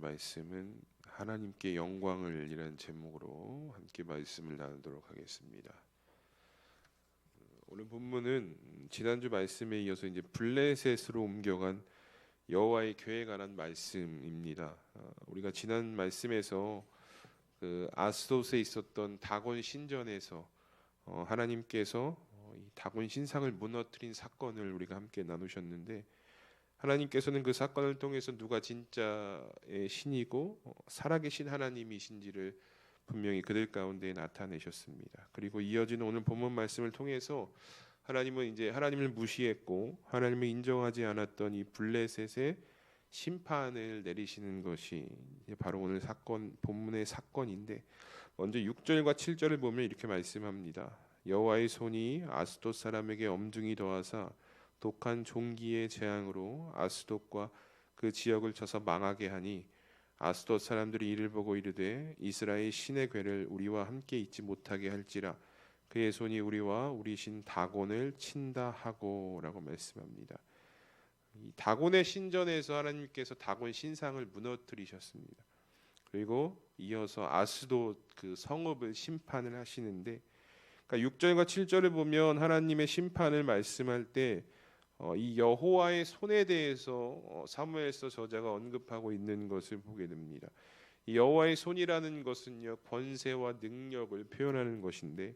말씀은 하나님께 영광을 이라는 제목으로 함께 말씀을 나누도록 하겠습니다. 오늘 본문은 지난주 말씀에 이어서 이제 블레셋으로 옮겨간 여호와의 교회에 관한 말씀입니다. 우리가 지난 말씀에서 그 아스돗에 있었던 다곤 신전에서 하나님께서 이 다곤 신상을 무너뜨린 사건을 우리가 함께 나누셨는데, 하나님께서는 그 사건을 통해서 누가 진짜의 신이고 살아계신 하나님이신지를 분명히 그들 가운데 나타내셨습니다. 그리고 이어지는 오늘 본문 말씀을 통해서 하나님은 이제 하나님을 무시했고 하나님을 인정하지 않았던 이 블레셋의 심판을 내리시는 것이 바로 오늘 사건 본문의 사건인데, 먼저 6절과 7절을 보면 이렇게 말씀합니다. 여호와의 손이 아스돗 사람에게 엄중히 더하사 독한 종기의 재앙으로 아스돗과 그 지역을 쳐서 망하게 하니 아스돗 사람들이 이를 보고 이르되 이스라엘 신의 궤를 우리와 함께 있지 못하게 할지라 그의 손이 우리와 우리 신 다곤을 친다 하고라고 말씀합니다. 이 다곤의 신전에서 하나님께서 다곤 신상을 무너뜨리셨습니다. 그리고 이어서 아스돗 그 성읍을 심판을 하시는데, 그러니까 6절과 7절을 보면 하나님의 심판을 말씀할 때 이 여호와의 손에 대해서 사무엘서 저자가 언급하고 있는 것을 보게 됩니다. 이 여호와의 손이라는 것은요, 권세와 능력을 표현하는 것인데,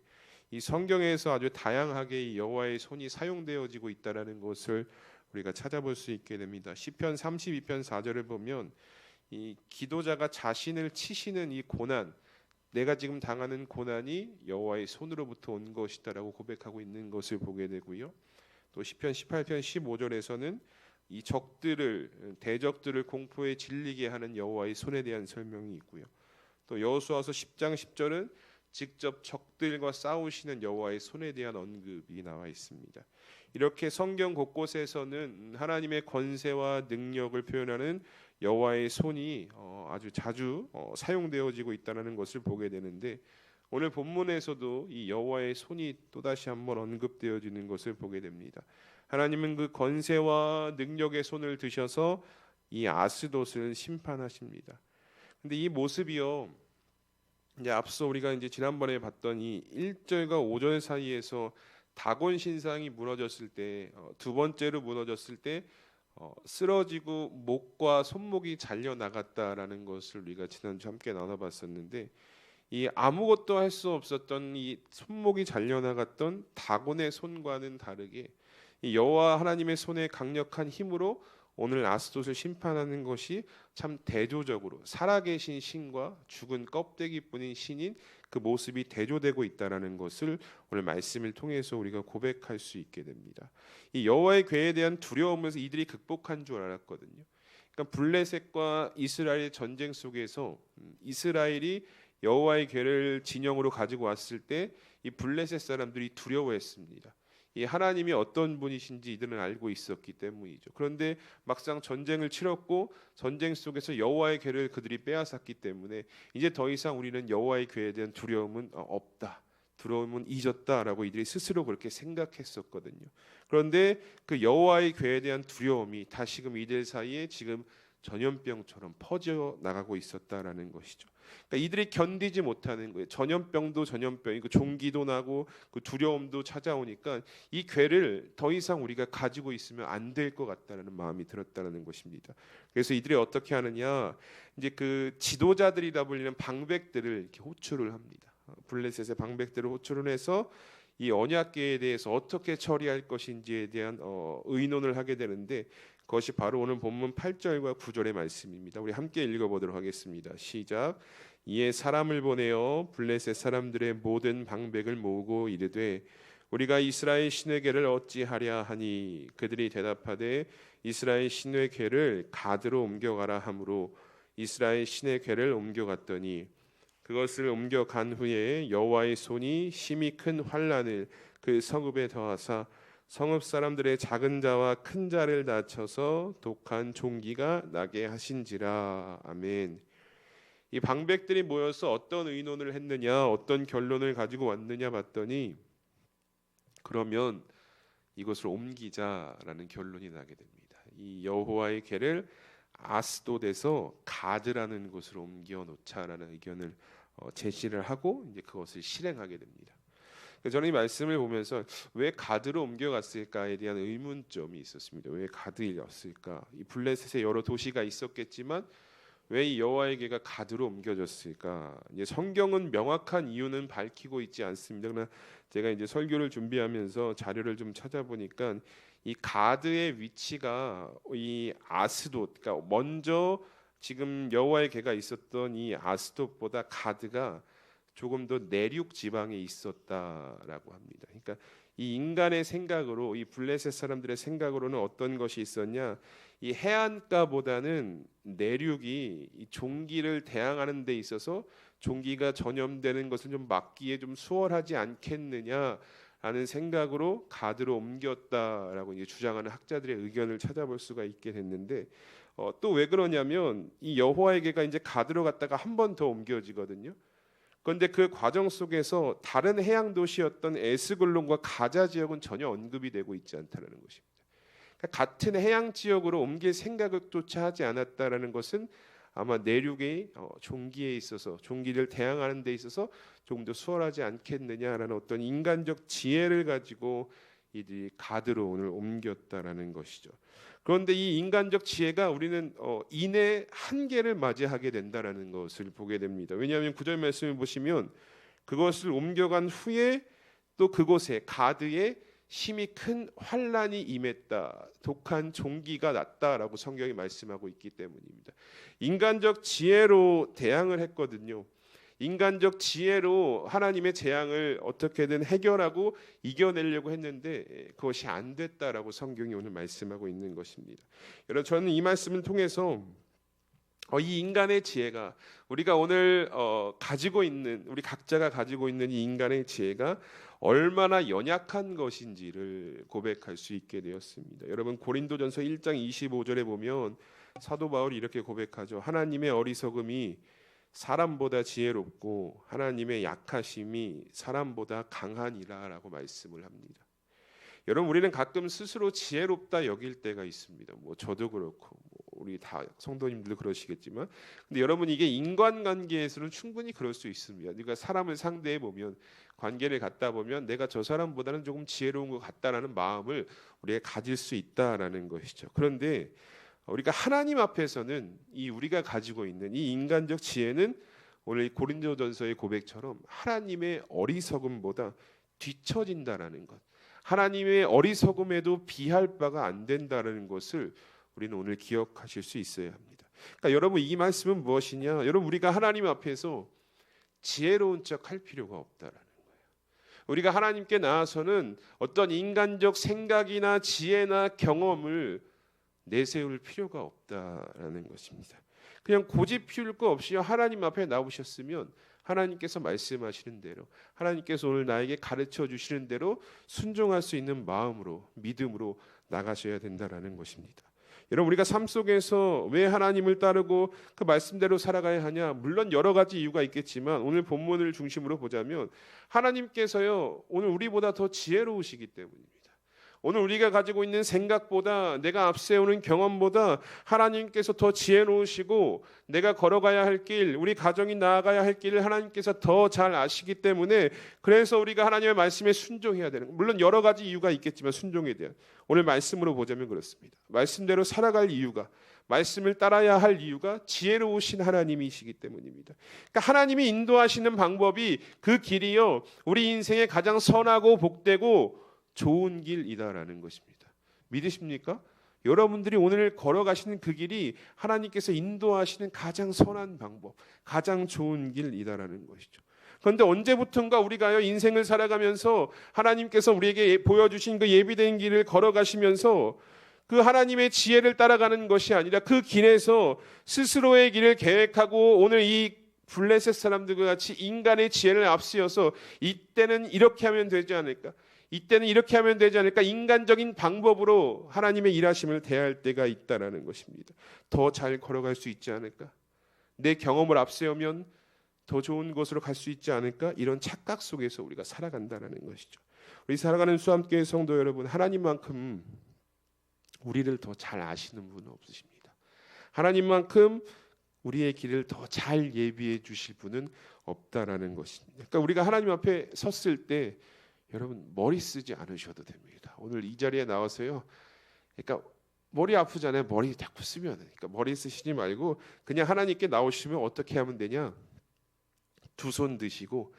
이 성경에서 아주 다양하게 이 여호와의 손이 사용되어지고 있다라는 것을 우리가 찾아볼 수 있게 됩니다. 시편 32편 4절을 보면 이 기도자가 자신을 치시는 이 고난, 내가 지금 당하는 고난이 여호와의 손으로부터 온 것이다라고 고백하고 있는 것을 보게 되고요. 또 시편 18편 15절에서는 이 대적들을 공포에 질리게 하는 여호와의 손에 대한 설명이 있고요. 또 여호수아서 10장 10절은 직접 적들과 싸우시는 여호와의 손에 대한 언급이 나와 있습니다. 이렇게 성경 곳곳에서는 하나님의 권세와 능력을 표현하는 여호와의 손이 아주 자주 사용되어지고 있다는 것을 보게 되는데, 오늘 본문에서도 이 여호와의 손이 또다시 한번 언급되어지는 것을 보게 됩니다. 하나님은 그 권세와 능력의 손을 드셔서 이 아스돗을 심판하십니다. 근데 이 모습이요, 이제 앞서 우리가 이제 지난번에 봤던 이 1절과 5절 사이에서 다곤 신상이 무너졌을 때, 두 번째로 무너졌을 때 쓰러지고 목과 손목이 잘려 나갔다라는 것을 우리가 지난주 함께 나눠봤었는데, 이 아무것도 할 수 없었던 이 손목이 잘려나갔던 다곤의 손과는 다르게 이 여호와 하나님의 손의 강력한 힘으로 오늘 아스돗을 심판하는 것이 참 대조적으로 살아계신 신과 죽은 껍데기뿐인 신인 그 모습이 대조되고 있다라는 것을 오늘 말씀을 통해서 우리가 고백할 수 있게 됩니다. 이 여호와의 궤에 대한 두려움을 이들이 극복한 줄 알았거든요. 그러니까 블레셋과 이스라엘의 전쟁 속에서 이스라엘이 여호와의 궤를 진영으로 가지고 왔을 때 이 블레셋 사람들이 두려워했습니다. 이 하나님이 어떤 분이신지 이들은 알고 있었기 때문이죠. 그런데 막상 전쟁을 치렀고 전쟁 속에서 여호와의 궤를 그들이 빼앗았기 때문에 이제 더 이상 우리는 여호와의 궤에 대한 두려움은 없다, 두려움은 잊었다라고 이들이 스스로 그렇게 생각했었거든요. 그런데 그 여호와의 궤에 대한 두려움이 다시금 이들 사이에 지금 전염병처럼 퍼져 나가고 있었다라는 것이죠. 그러니까 이들이 견디지 못하는 거예요. 전염병도 전염병이고 종기도 나고 그 두려움도 찾아오니까 이 괴를 더 이상 우리가 가지고 있으면 안 될 것 같다는 마음이 들었다는 것입니다. 그래서 이들이 어떻게 하느냐, 이제 그 지도자들이라 불리는 방백들을 이렇게 호출을 합니다. 블레셋의 방백들을 호출을 해서 이 언약궤에 대해서 어떻게 처리할 것인지에 대한 의논을 하게 되는데, 그것이 바로 오늘 본문 8절과 9절의 말씀입니다. 우리 함께 읽어보도록 하겠습니다. 시작. 이에 사람을 보내어 블레셋 사람들의 모든 방백을 모으고 이르되 우리가 이스라엘 신의 궤를 어찌하랴 하니 그들이 대답하되 이스라엘 신의 궤를 가드로 옮겨가라 하므로 이스라엘 신의 궤를 옮겨갔더니 그것을 옮겨간 후에 여호와의 손이 심히 큰 환난을 그 성읍에 더하사 성읍 사람들의 작은 자와 큰 자를 다쳐서 독한 종기가 나게 하신지라. 아멘. 이 방백들이 모여서 어떤 의논을 했느냐, 어떤 결론을 가지고 왔느냐 봤더니, 그러면 이것을 옮기자라는 결론이 나게 됩니다. 이 여호와의 궤를 아스돗에서 가드라는 곳으로 옮겨 놓자라는 의견을 제시를 하고 이제 그것을 실행하게 됩니다. 저는 이 말씀을 보면서 왜 가드로 옮겨갔을까에 대한 의문점이 있었습니다. 왜 가드였을까? 이 블레셋에 여러 도시가 있었겠지만 왜 이 여호와의 궤가 가드로 옮겨졌을까? 이제 성경은 명확한 이유는 밝히고 있지 않습니다. 그러나 제가 이제 설교를 준비하면서 자료를 좀 찾아보니까 이 가드의 위치가 이 아스돗, 그러니까 먼저 지금 여호와의 궤가 있었던 이 아스돗보다 가드가 조금 더 내륙 지방에 있었다라고 합니다. 그러니까 이 인간의 생각으로, 이 블레셋 사람들의 생각으로는 어떤 것이 있었냐? 이 해안가보다는 내륙이 이 종기를 대항하는 데 있어서 종기가 전염되는 것을 좀 막기에 좀 수월하지 않겠느냐라는 생각으로 가드로 옮겼다라고 이제 주장하는 학자들의 의견을 찾아볼 수가 있게 됐는데, 또 왜 그러냐면 이 여호와의 궤가 이제 가드로 갔다가 한 번 더 옮겨지거든요. 그런데 그 과정 속에서 다른 해양 도시였던 에스글론과 가자 지역은 전혀 언급이 되고 있지 않다는 것입니다. 그러니까 같은 해양 지역으로 옮길 생각조차 하지 않았다라는 것은 아마 내륙의 종기에 있어서, 종기를 대항하는 데 있어서 조금 더 수월하지 않겠느냐라는 어떤 인간적 지혜를 가지고 이들이 가드로 오늘 옮겼다라는 것이죠. 그런데 이 인간적 지혜가 우리는 인의 한계를 맞이하게 된다라는 것을 보게 됩니다. 왜냐하면 9절 말씀을 보시면 그것을 옮겨간 후에 또 그곳에 가드에 심히 큰 환란이 임했다, 독한 종기가 났다라고 성경이 말씀하고 있기 때문입니다. 인간적 지혜로 대항을 했거든요. 인간적 지혜로 하나님의 재앙을 어떻게든 해결하고 이겨내려고 했는데 그것이 안 됐다라고 성경이 오늘 말씀하고 있는 것입니다. 여러분, 저는 이 말씀을 통해서 이 인간의 지혜가, 우리가 오늘 가지고 있는, 우리 각자가 가지고 있는 이 인간의 지혜가 얼마나 연약한 것인지를 고백할 수 있게 되었습니다. 여러분, 고린도전서 1장 25절에 보면 사도 바울이 이렇게 고백하죠. 하나님의 어리석음이 사람보다 지혜롭고 하나님의 약하심이 사람보다 강하니라라고 말씀을 합니다. 여러분, 우리는 가끔 스스로 지혜롭다 여길 때가 있습니다. 뭐 저도 그렇고 우리 다 성도님들도 그러시겠지만, 근데 여러분, 이게 인간관계에서는 충분히 그럴 수 있습니다. 그러니까 사람을 상대해 보면, 관계를 갖다 보면 내가 저 사람보다는 조금 지혜로운 것 같다라는 마음을 우리가 가질 수 있다라는 것이죠. 그런데 우리가 하나님 앞에서는 이 우리가 가지고 있는 이 인간적 지혜는 오늘 고린도전서의 고백처럼 하나님의 어리석음보다 뒤처진다라는 것, 하나님의 어리석음에도 비할 바가 안 된다는 것을 우리는 오늘 기억하실 수 있어야 합니다. 그러니까 여러분, 이 말씀은 무엇이냐? 여러분, 우리가 하나님 앞에서 지혜로운 척 할 필요가 없다라는 거예요. 우리가 하나님께 나아서는 어떤 인간적 생각이나 지혜나 경험을 내세울 필요가 없다라는 것입니다. 그냥 고집 피울 거 없이 하나님 앞에 나오셨으면 하나님께서 말씀하시는 대로, 하나님께서 오늘 나에게 가르쳐 주시는 대로 순종할 수 있는 마음으로, 믿음으로 나가셔야 된다라는 것입니다. 여러분, 우리가 삶 속에서 왜 하나님을 따르고 그 말씀대로 살아가야 하냐? 물론 여러 가지 이유가 있겠지만 오늘 본문을 중심으로 보자면 하나님께서요, 오늘 우리보다 더 지혜로우시기 때문입니다. 오늘 우리가 가지고 있는 생각보다, 내가 앞세우는 경험보다 하나님께서 더 지혜로우시고 내가 걸어가야 할 길, 우리 가정이 나아가야 할 길을 하나님께서 더 잘 아시기 때문에, 그래서 우리가 하나님의 말씀에 순종해야 되는, 물론 여러 가지 이유가 있겠지만 순종에 대한, 오늘 말씀으로 보자면 그렇습니다. 말씀대로 살아갈 이유가, 말씀을 따라야 할 이유가 지혜로우신 하나님이시기 때문입니다. 그러니까 하나님이 인도하시는 방법이, 그 길이요, 우리 인생에 가장 선하고 복되고 좋은 길이다라는 것입니다. 믿으십니까? 여러분들이 오늘 걸어가시는 그 길이 하나님께서 인도하시는 가장 선한 방법, 가장 좋은 길이다라는 것이죠. 그런데 언제부턴가 우리가요, 인생을 살아가면서 하나님께서 우리에게 보여주신 그 예비된 길을 걸어가시면서 그 하나님의 지혜를 따라가는 것이 아니라 그 길에서 스스로의 길을 계획하고, 오늘 이 블레셋 사람들과 같이 인간의 지혜를 앞세워서 이때는 이렇게 하면 되지 않을까, 이때는 이렇게 하면 되지 않을까, 인간적인 방법으로 하나님의 일하심을 대할 때가 있다라는 것입니다. 더 잘 걸어갈 수 있지 않을까, 내 경험을 앞세우면 더 좋은 곳으로 갈 수 있지 않을까, 이런 착각 속에서 우리가 살아간다는 것이죠. 우리 살아가는 수암교회 성도 여러분, 하나님만큼 우리를 더 잘 아시는 분은 없으십니다. 하나님만큼 우리의 길을 더 잘 예비해 주실 분은 없다라는 것입니다. 그러니까 우리가 하나님 앞에 섰을 때 여러분 머리 쓰지 않으셔도 됩니다. 오늘 이 자리에 나와서요. 그러니까 머리 아프잖아요. 머리 자꾸 쓰면. 그러니까 머리 쓰시지 말고 그냥 하나님께 나오시면 어떻게 하면 되냐? 두 손 드시고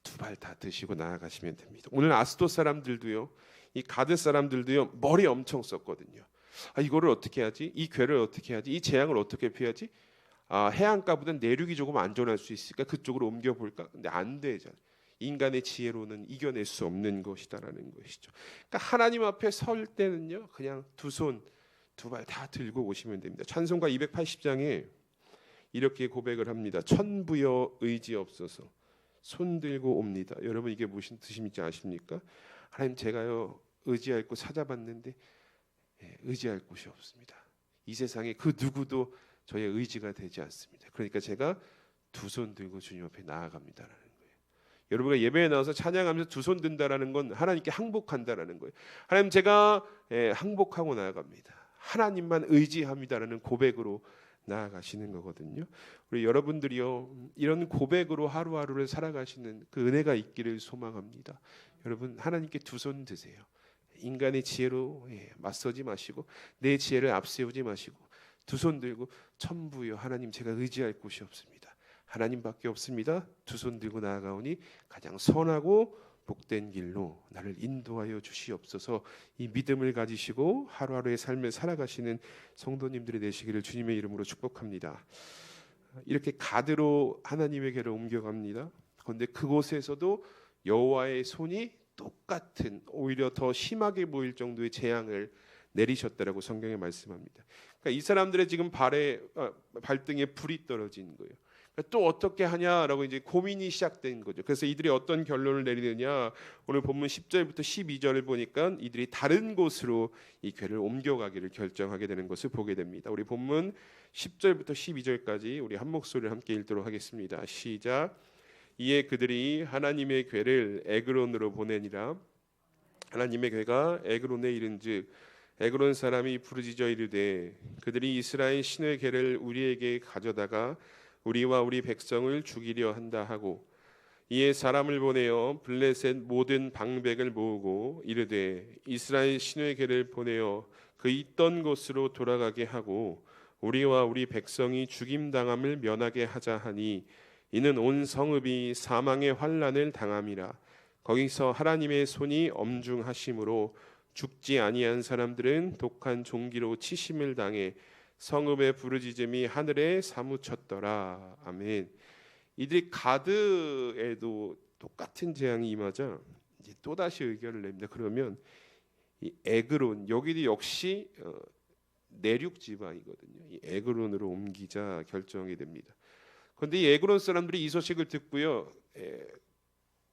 두 발 다 드시고 나아가시면 됩니다. 오늘 아스돗 사람들도요. 이 가드 사람들도요. 머리 엄청 썼거든요. 이거를 어떻게 하지? 이 괴를 어떻게 하지? 이 재앙을 어떻게 피하지? 해안가보다 내륙이 조금 안전할 수 있으니까 그쪽으로 옮겨볼까? 근데 안 되잖아요. 인간의 지혜로는 이겨낼 수 없는 것이다라는 것이죠. 그러니까 하나님 앞에 설 때는요. 그냥 두 손, 두 발 다 들고 오시면 됩니다. 찬송가 280장에 이렇게 고백을 합니다. 천부여 의지없어서 손 들고 옵니다. 여러분 이게 무슨 뜻인지 아십니까? 하나님 제가요 의지할 곳 찾아봤는데 의지할 곳이 없습니다. 이 세상에 그 누구도 저의 의지가 되지 않습니다. 그러니까 제가 두 손 들고 주님 앞에 나아갑니다라는 거예요. 여러분가 예배에 나와서 찬양하면서 두 손 든다라는 건 하나님께 항복한다라는 거예요. 하나님 제가 항복하고 나아갑니다. 하나님만 의지합니다라는 고백으로 나아가시는 거거든요. 우리 여러분들이요 이런 고백으로 하루하루를 살아가시는 그 은혜가 있기를 소망합니다. 여러분 하나님께 두 손 드세요. 인간의 지혜로 맞서지 마시고 내 지혜를 앞세우지 마시고 두 손 들고 천부여 하나님 제가 의지할 곳이 없습니다. 하나님밖에 없습니다. 두 손 들고 나아가오니 가장 선하고 복된 길로 나를 인도하여 주시옵소서. 이 믿음을 가지시고 하루하루의 삶을 살아가시는 성도님들이 되시기를 주님의 이름으로 축복합니다. 이렇게 가드로 하나님에게로 옮겨갑니다. 그런데 그곳에서도 여호와의 손이 똑같은 오히려 더 심하게 보일 정도의 재앙을 내리셨다라고 성경에 말씀합니다. 그러니까 이 사람들의 지금 발등에 불이 떨어진 거예요. 그러니까 또 어떻게 하냐라고 이제 고민이 시작된 거죠. 그래서 이들이 어떤 결론을 내리느냐? 오늘 본문 10절부터 12절을 보니까 이들이 다른 곳으로 이 궤를 옮겨가기를 결정하게 되는 것을 보게 됩니다. 우리 본문 10절부터 12절까지 우리 한 목소리를 함께 읽도록 하겠습니다. 시작. 이에 그들이 하나님의 궤를 에그론으로 보내니라. 하나님의 궤가 에그론에 이른즉 에그론 사람이 부르짖어 이르되 그들이 이스라엘 신의 궤를 우리에게 가져다가 우리와 우리 백성을 죽이려 한다 하고 이에 사람을 보내어 블레셋 모든 방백을 모으고 이르되 이스라엘 신의 궤를 보내어 그 있던 곳으로 돌아가게 하고 우리와 우리 백성이 죽임당함을 면하게 하자 하니 이는 온 성읍이 사망의 환난을 당함이라. 거기서 하나님의 손이 엄중하심으로 죽지 아니한 사람들은 독한 종기로 치심을 당해 성읍의 부르짖음이 하늘에 사무쳤더라. 아멘. 이들이 가드에도 똑같은 재앙이 임하자 이제 또 다시 의견을 냅니다. 그러면 이 에그론 여기도 역시 내륙 지방이거든요. 이 에그론으로 옮기자 결정이 됩니다. 그런데 이 에그론 사람들이 이 소식을 듣고요,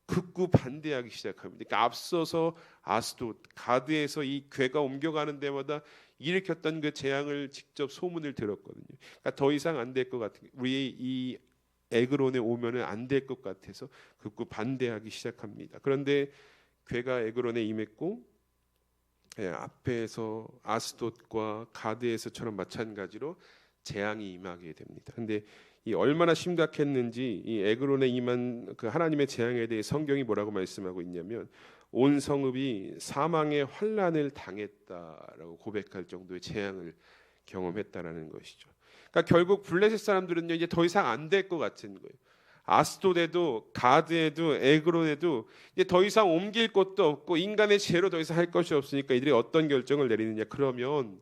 극구 반대하기 시작합니다. 그러니까 앞서서 아스돗, 가드에서 이 궤가 옮겨가는 데마다 일으켰던 그 재앙을 직접 소문을 들었거든요. 그러니까 더 이상 안 될 것 같은, 우리 이 에그론에 오면은 안 될 것 같아서 극구 반대하기 시작합니다. 그런데 궤가 에그론에 임했고, 앞에서 아스돗과 가드에서처럼 마찬가지로 재앙이 임하게 됩니다. 그런데 이 얼마나 심각했는지 이 에그론에 임한 그 하나님의 재앙에 대해 성경이 뭐라고 말씀하고 있냐면 온 성읍이 사망의 환난을 당했다라고 고백할 정도의 재앙을 경험했다라는 것이죠. 그러니까 결국 블레셋 사람들은요 이제 더 이상 안 될 것 같은 거예요. 아스돗에도 가드에도 에그론에도 이제 더 이상 옮길 곳도 없고 인간의 지혜로 더 이상 할 것이 없으니까 이들이 어떤 결정을 내리느냐? 그러면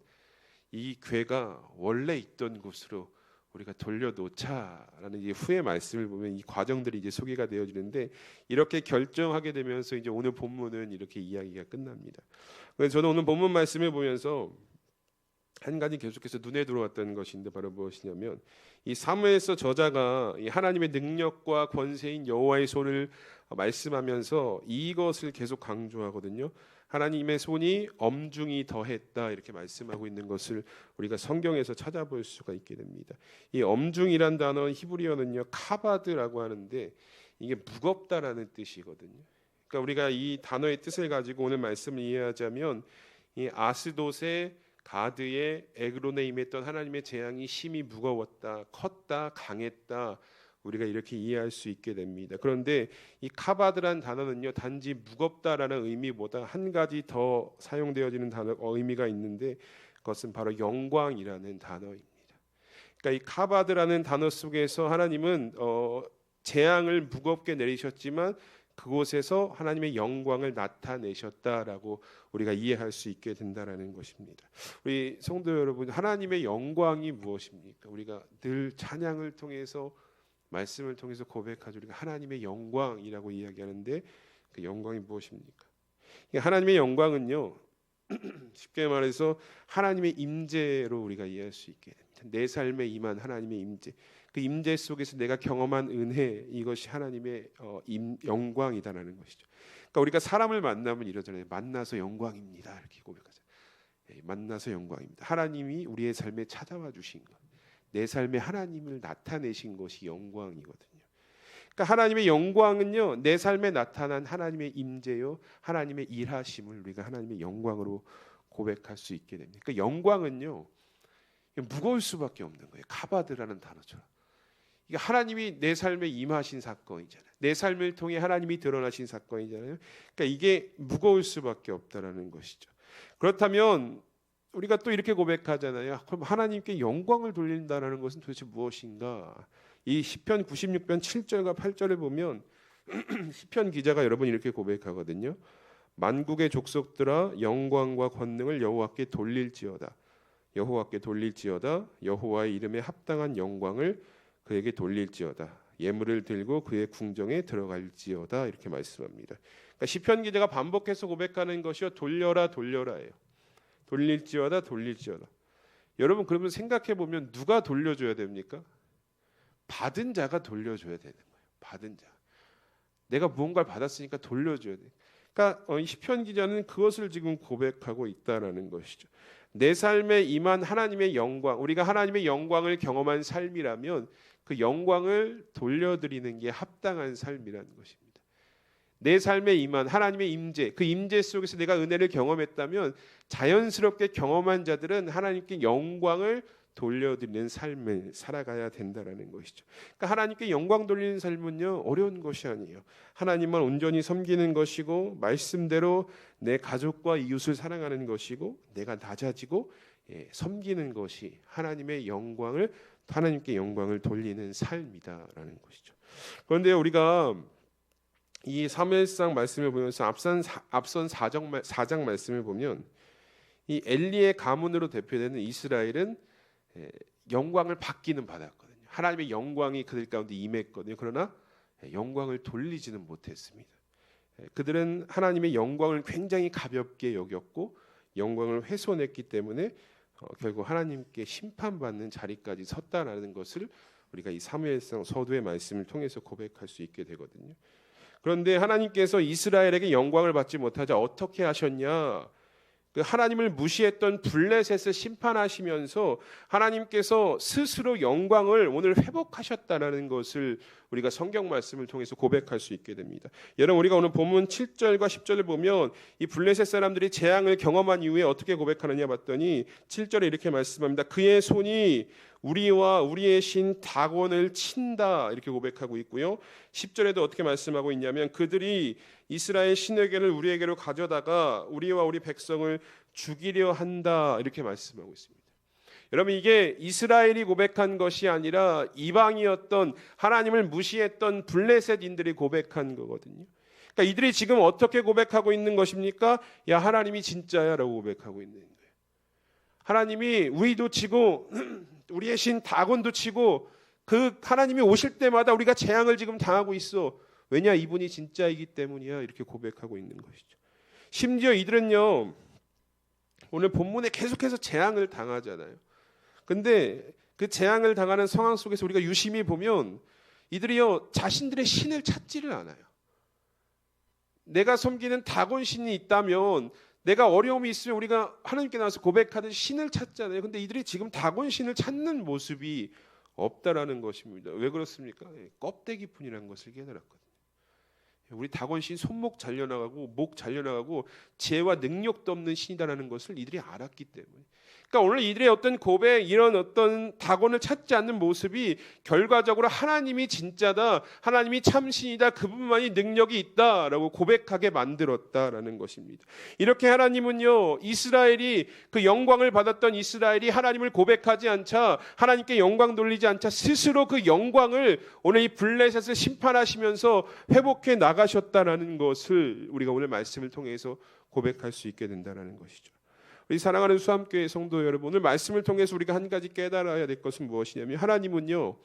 이 궤가 원래 있던 곳으로 우리가 돌려놓자라는 이 후의 말씀을 보면 이 과정들이 이제 소개가 되어지는데 이렇게 결정하게 되면서 이제 오늘 본문은 이렇게 이야기가 끝납니다. 그래서 저는 오늘 본문 말씀을 보면서 한 가지 계속해서 눈에 들어왔던 것인데 바로 무엇이냐면 이 사무엘서 저자가 이 하나님의 능력과 권세인 여호와의 손을 말씀하면서 이것을 계속 강조하거든요. 하나님의 손이 엄중히 더했다 이렇게 말씀하고 있는 것을 우리가 성경에서 찾아볼 수가 있게 됩니다. 이 엄중이란 단어 히브리어는요 카바드라고 하는데 이게 무겁다라는 뜻이거든요. 그러니까 우리가 이 단어의 뜻을 가지고 오늘 말씀을 이해하자면 이 아스돗의 가드의 에그론에 임했던 하나님의 재앙이 심히 무거웠다, 컸다, 강했다, 우리가 이렇게 이해할 수 있게 됩니다. 그런데 이 카바드란 단어는요, 단지 무겁다라는 의미보다 한 가지 더 사용되어지는 단어 의미가 있는데 그것은 바로 영광이라는 단어입니다. 그러니까 이 카바드라는 단어 속에서 하나님은 재앙을 무겁게 내리셨지만 그곳에서 하나님의 영광을 나타내셨다라고 우리가 이해할 수 있게 된다라는 것입니다. 우리 성도 여러분, 하나님의 영광이 무엇입니까? 우리가 늘 찬양을 통해서 말씀을 통해서 고백하죠. 우리가 하나님의 영광이라고 이야기하는데 그 영광이 무엇입니까? 하나님의 영광은요, 쉽게 말해서 하나님의 임재로 우리가 이해할 수 있게 됩니다. 내 삶에 임한 하나님의 임재, 그 임재 속에서 내가 경험한 은혜, 이것이 하나님의 영광이다라는 것이죠. 그러니까 우리가 사람을 만나면 이러잖아요. 만나서 영광입니다, 이렇게 고백하잖아요. 만나서 영광입니다. 하나님이 우리의 삶에 찾아와 주신 것, 내 삶에 하나님을 나타내신 것이 영광이거든요. 그러니까 하나님의 영광은요, 내 삶에 나타난 하나님의 임재요, 하나님의 일하심을 우리가 하나님의 영광으로 고백할 수 있게 됩니다. 그러니까 영광은요, 무거울 수밖에 없는 거예요. 카바드라는 단어처럼. 이게 하나님이 내 삶에 임하신 사건이잖아요. 내 삶을 통해 하나님이 드러나신 사건이잖아요. 그러니까 이게 무거울 수밖에 없다라는 것이죠. 그렇다면 우리가 또 이렇게 고백하잖아요. 그럼 하나님께 영광을 돌린다라는 것은 도대체 무엇인가? 이 시편 96편 7절과 8절을 보면 시편 기자가 여러분 이렇게 고백하거든요. 만국의 족속들아 영광과 권능을 여호와께 돌릴지어다. 여호와께 돌릴지어다. 여호와의 이름에 합당한 영광을 그에게 돌릴지어다. 예물을 들고 그의 궁정에 들어갈지어다. 이렇게 말씀합니다. 그러니까 시편 기자가 반복해서 고백하는 것이요, 돌려라 돌려라예요. 돌릴지어다 돌릴지어다. 여러분 그러면 생각해 보면 누가 돌려줘야 됩니까? 받은 자가 돌려줘야 되는 거예요. 받은 자. 내가 무언가를 받았으니까 돌려줘야 돼. 그러니까 이 시편 기자는 그것을 지금 고백하고 있다라는 것이죠. 내 삶에 임한 하나님의 영광, 우리가 하나님의 영광을 경험한 삶이라면 그 영광을 돌려드리는 게 합당한 삶이라는 것입니다. 내 삶에 임한 하나님의 임재, 그 임재 속에서 내가 은혜를 경험했다면 자연스럽게 경험한 자들은 하나님께 영광을 돌려드리는 삶을 살아가야 된다라는 것이죠. 그러니까 하나님께 영광 돌리는 삶은요, 어려운 것이 아니에요. 하나님만 온전히 섬기는 것이고 말씀대로 내 가족과 이웃을 사랑하는 것이고 내가 낮아지고 섬기는 것이 하나님의 영광을, 하나님께 영광을 돌리는 삶이다라는 것이죠. 그런데 우리가 이 사무엘상 말씀을 보면서 앞선 4장 말씀을 보면 이 엘리의 가문으로 대표되는 이스라엘은 영광을 받기는 받았거든요. 하나님의 영광이 그들 가운데 임했거든요. 그러나 영광을 돌리지는 못했습니다. 그들은 하나님의 영광을 굉장히 가볍게 여겼고 영광을 훼손했기 때문에 결국 하나님께 심판받는 자리까지 섰다라는 것을 우리가 이 사무엘상 서두의 말씀을 통해서 고백할 수 있게 되거든요. 그런데 하나님께서 이스라엘에게 영광을 받지 못하자 어떻게 하셨냐? 그 하나님을 무시했던 블레셋을 심판하시면서 하나님께서 스스로 영광을 오늘 회복하셨다라는 것을 우리가 성경 말씀을 통해서 고백할 수 있게 됩니다. 여러분 우리가 오늘 본문 7절과 10절을 보면 이 블레셋 사람들이 재앙을 경험한 이후에 어떻게 고백하느냐 봤더니 7절에 이렇게 말씀합니다. 그의 손이 우리와 우리의 신 다곤을 친다, 이렇게 고백하고 있고요. 10절에도 어떻게 말씀하고 있냐면 그들이 이스라엘 신에게를 우리에게로 가져다가 우리와 우리 백성을 죽이려 한다, 이렇게 말씀하고 있습니다. 여러분 이게 이스라엘이 고백한 것이 아니라 이방이었던 하나님을 무시했던 블레셋인들이 고백한 거거든요. 그러니까 이들이 지금 어떻게 고백하고 있는 것입니까? 야, 하나님이 진짜야 라고 고백하고 있는 거예요. 하나님이 우리도 치고 우리의 신 다곤도 치고 그 하나님이 오실 때마다 우리가 재앙을 지금 당하고 있어. 왜냐? 이분이 진짜이기 때문이야. 이렇게 고백하고 있는 것이죠. 심지어 이들은요, 오늘 본문에 계속해서 재앙을 당하잖아요. 근데 그 재앙을 당하는 상황 속에서 우리가 유심히 보면 이들이요, 자신들의 신을 찾지를 않아요. 내가 섬기는 다곤 신이 있다면, 내가 어려움이 있으면 우리가 하나님께 나와서 고백하듯이 신을 찾잖아요. 근데 이들이 지금 다곤 신을 찾는 모습이 없다라는 것입니다. 왜 그렇습니까? 껍데기뿐이라는 것을 깨달았거든요. 우리 다곤 신 손목 잘려나가고 목 잘려나가고 지혜와 능력도 없는 신이다라는 것을 이들이 알았기 때문에, 그러니까 오늘 이들의 어떤 고백, 이런 어떤 다곤을 찾지 않는 모습이 결과적으로 하나님이 진짜다, 하나님이 참신이다, 그분만이 능력이 있다라고 고백하게 만들었다라는 것입니다. 이렇게 하나님은요, 이스라엘이 그 영광을 받았던 이스라엘이 하나님을 고백하지 않자, 하나님께 영광 돌리지 않자 스스로 그 영광을 오늘 이 블레셋을 심판하시면서 회복해 나가셨다라는 것을 우리가 오늘 말씀을 통해서 고백할 수 있게 된다는 것이죠. 우리 사랑하는 수암교회 성도 여러분, 오늘 말씀을 통해서 우리가 한 가지 깨달아야 될 것은 무엇이냐면, 하나님은요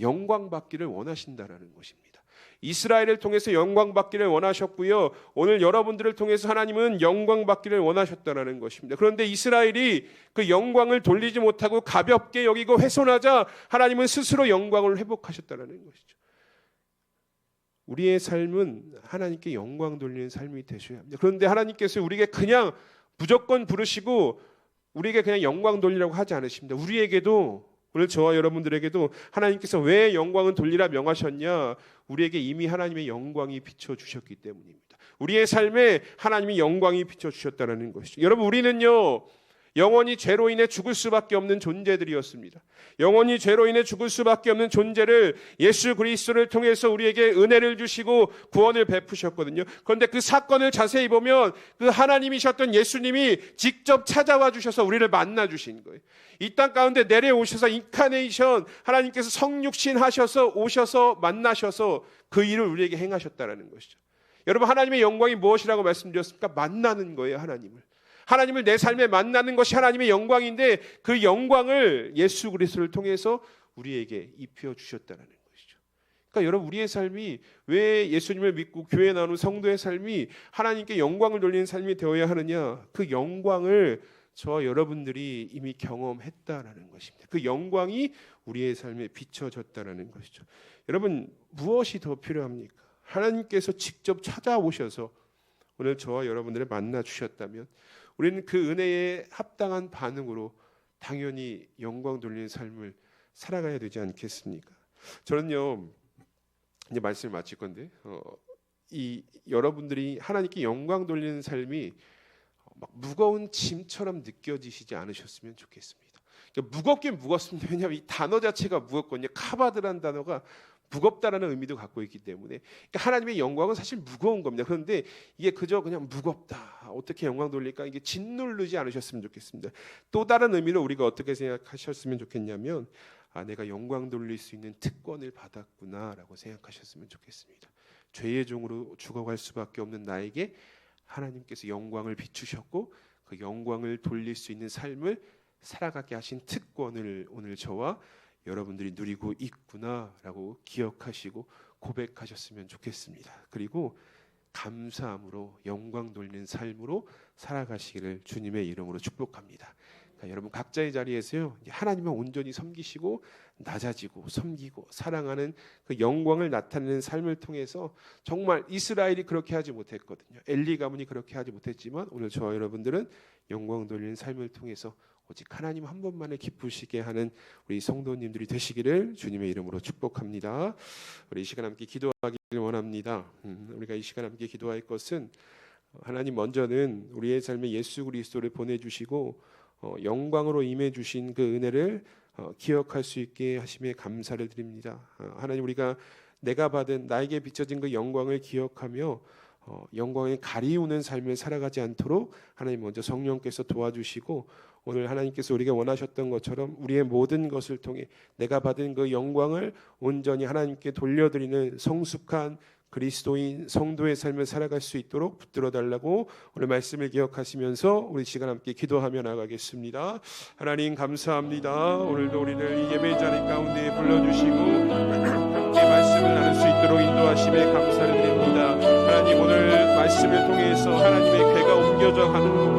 영광 받기를 원하신다라는 것입니다. 이스라엘을 통해서 영광 받기를 원하셨고요, 오늘 여러분들을 통해서 하나님은 영광 받기를 원하셨다라는 것입니다. 그런데 이스라엘이 그 영광을 돌리지 못하고 가볍게 여기고 훼손하자 하나님은 스스로 영광을 회복하셨다라는 것이죠. 우리의 삶은 하나님께 영광 돌리는 삶이 되셔야 합니다. 그런데 하나님께서 우리에게 그냥 무조건 부르시고 우리에게 그냥 영광 돌리라고 하지 않으십니다. 우리에게도, 오늘 저와 여러분들에게도 하나님께서 왜 영광은 돌리라 명하셨냐, 우리에게 이미 하나님의 영광이 비춰주셨기 때문입니다. 우리의 삶에 하나님이 영광이 비춰주셨다는 것이죠. 여러분, 우리는요 영원히 죄로 인해 죽을 수밖에 없는 존재들이었습니다. 영원히 죄로 인해 죽을 수밖에 없는 존재를 예수 그리스도를 통해서 우리에게 은혜를 주시고 구원을 베푸셨거든요. 그런데 그 사건을 자세히 보면 그 하나님이셨던 예수님이 직접 찾아와 주셔서 우리를 만나 주신 거예요. 이 땅 가운데 내려오셔서 인카네이션, 하나님께서 성육신 하셔서 오셔서 만나셔서 그 일을 우리에게 행하셨다는 것이죠. 여러분, 하나님의 영광이 무엇이라고 말씀드렸습니까? 만나는 거예요. 하나님을 내 삶에 만나는 것이 하나님의 영광인데, 그 영광을 예수 그리스도를 통해서 우리에게 입혀 주셨다는 것이죠. 그러니까 여러분, 우리의 삶이 왜 예수님을 믿고 교회에 나오는 성도의 삶이 하나님께 영광을 돌리는 삶이 되어야 하느냐, 그 영광을 저와 여러분들이 이미 경험했다라는 것입니다. 그 영광이 우리의 삶에 비춰졌다라는 것이죠. 여러분, 무엇이 더 필요합니까? 하나님께서 직접 찾아오셔서 오늘 저와 여러분들을 만나 주셨다면 우리는 그 은혜에 합당한 반응으로 당연히 영광 돌리는 삶을 살아가야 되지 않겠습니까? 저는요, 이제 말씀을 마칠 건데, 이 여러분들이 하나님께 영광 돌리는 삶이 막 무거운 짐처럼 느껴지시지 않으셨으면 좋겠습니다. 그러니까 무겁긴 무겁습니다. 왜냐하면 이 단어 자체가 무겁거든요. 카바드라는 단어가 무겁다라는 의미도 갖고 있기 때문에, 그러니까 하나님의 영광은 사실 무거운 겁니다. 그런데 이게 그저 그냥 무겁다, 어떻게 영광 돌릴까, 이게 짓누르지 않으셨으면 좋겠습니다. 또 다른 의미로 우리가 어떻게 생각하셨으면 좋겠냐면, 내가 영광 돌릴 수 있는 특권을 받았구나라고 생각하셨으면 좋겠습니다. 죄의 종으로 죽어갈 수밖에 없는 나에게 하나님께서 영광을 비추셨고, 그 영광을 돌릴 수 있는 삶을 살아가게 하신 특권을 오늘 저와 여러분들이 누리고 있구나라고 기억하시고 고백하셨으면 좋겠습니다. 그리고 감사함으로 영광 돌리는 삶으로 살아가시기를 주님의 이름으로 축복합니다. 그러니까 여러분, 각자의 자리에서요, 하나님을 온전히 섬기시고 낮아지고 섬기고 사랑하는 그 영광을 나타내는 삶을 통해서, 정말 이스라엘이 그렇게 하지 못했거든요. 엘리 가문이 그렇게 하지 못했지만 오늘 저와 여러분들은 영광 돌리는 삶을 통해서 오직 하나님 한 분만을 기쁘시게 하는 우리 성도님들이 되시기를 주님의 이름으로 축복합니다. 우리 이 시간 함께 기도하기를 원합니다. 우리가 이 시간 함께 기도할 것은, 하나님 먼저는 우리의 삶에 예수 그리스도를 보내주시고 영광으로 임해주신 그 은혜를 기억할 수 있게 하심에 감사를 드립니다. 하나님, 우리가 내가 받은, 나에게 비춰진 그 영광을 기억하며 영광에 가리우는 삶을 살아가지 않도록 하나님 먼저 성령께서 도와주시고, 오늘 하나님께서 우리에게 원하셨던 것처럼 우리의 모든 것을 통해 내가 받은 그 영광을 온전히 하나님께 돌려드리는 성숙한 그리스도인 성도의 삶을 살아갈 수 있도록 붙들어 달라고 오늘 말씀을 기억하시면서 우리 시간 함께 기도하며 나가겠습니다. 하나님, 감사합니다. 오늘도 우리를 이 예배 자리 가운데 불러주시고 함께 말씀을 나눌 수 있도록